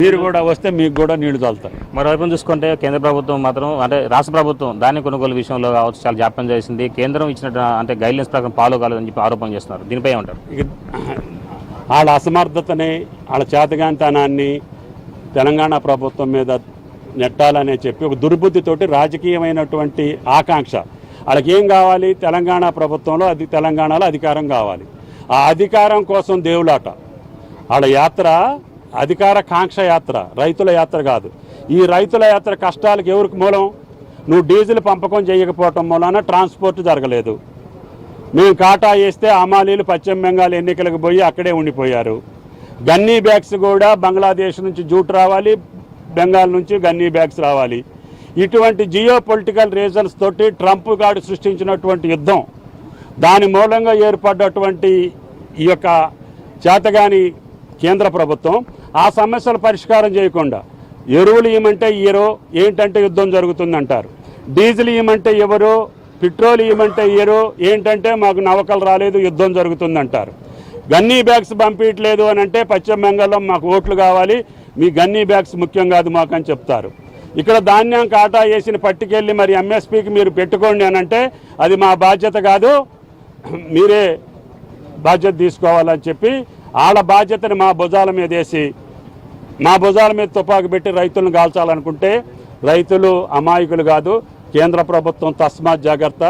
మీరు కూడా వస్తే మీకు కూడా నీళ్లు తోలుతారు. మరోవైపు చూసుకుంటే కేంద్ర ప్రభుత్వం మాత్రం అంటే రాష్ట్ర ప్రభుత్వం ధాన్య కొనుగోలు విషయంలో కావచ్చు చాలా జాప్యం చేసింది. కేంద్రం ఇచ్చిన అంటే గైడ్లైన్స్ ప్రకారం ఫాలో కాలేదని చెప్పి ఆరోపణ చేస్తున్నారు. దీనిపై ఏమంటారు? ఇక వాళ్ళ అసమర్థతని, వాళ్ళ చేతగాంతనాన్ని తెలంగాణ ప్రభుత్వం మీద నెట్టాలనే చెప్పి ఒక దుర్బుద్ధితోటి రాజకీయమైనటువంటి ఆకాంక్ష వాళ్ళకి ఏం కావాలి? తెలంగాణ ప్రభుత్వంలో తెలంగాణలో అధికారం కావాలి. ఆ అధికారం కోసం దేవులాట. వాళ్ళ యాత్ర అధికార కాంక్ష యాత్ర, రైతుల యాత్ర కాదు. ఈ రైతుల యాత్ర కష్టాలకు ఎవరికి మూలం? నువ్వు డీజిల్ పంపకం చేయకపోవటం మూలాన ట్రాన్స్పోర్ట్ జరగలేదు. మేము కాటా వేస్తే అమాలీలు పశ్చిమ బెంగాల్ ఎన్నికలకు పోయి అక్కడే ఉండిపోయారు. గన్నీ బ్యాగ్స్ కూడా బంగ్లాదేశ్ నుంచి జూట్ రావాలి, బెంగాల్ నుంచి గన్నీ బ్యాగ్స్ రావాలి. ఇటువంటి జియో పొలిటికల్ రీజన్స్ తోటి ట్రంప్ గాడు సృష్టించినటువంటి యుద్ధం, దాని మూలంగా ఏర్పడ్డటువంటి ఈ యొక్క చేతగాని కేంద్ర ప్రభుత్వం ఆ సమస్యలు పరిష్కారం చేయకుండా ఎరువులు ఇవ్వమంటే ఇయ్యరు, ఏంటంటే యుద్ధం జరుగుతుందంటారు. డీజిల్ ఇవ్వమంటే ఎవరు, పెట్రోల్ ఇవ్వమంటే ఇయ్యరు, ఏంటంటే మాకు నవకలు రాలేదు, యుద్ధం జరుగుతుందంటారు. గన్నీ బ్యాగ్స్ పంపించట్లేదు అని అంటే పశ్చిమ బెంగాల్లో మాకు ఓట్లు కావాలి, మీ గన్నీ బ్యాగ్స్ ముఖ్యం కాదు మాకు అని చెప్తారు. ఇక్కడ ధాన్యం కాటా వేసిన పట్టుకెళ్ళి మరి ఎంఎస్పీకి మీరు పెట్టుకోండి అని అంటే అది మా బాధ్యత కాదు, మీరే బాధ్యత తీసుకోవాలని చెప్పి వాళ్ళ బాధ్యతని మా భుజాల మీద వేసి మా భుజాల మీద తుపాకు పెట్టి రైతులను కాల్చాలనుకుంటే రైతులు అమాయకులు కాదు. కేంద్ర ప్రభుత్వం తస్మాత్ జాగ్రత్త.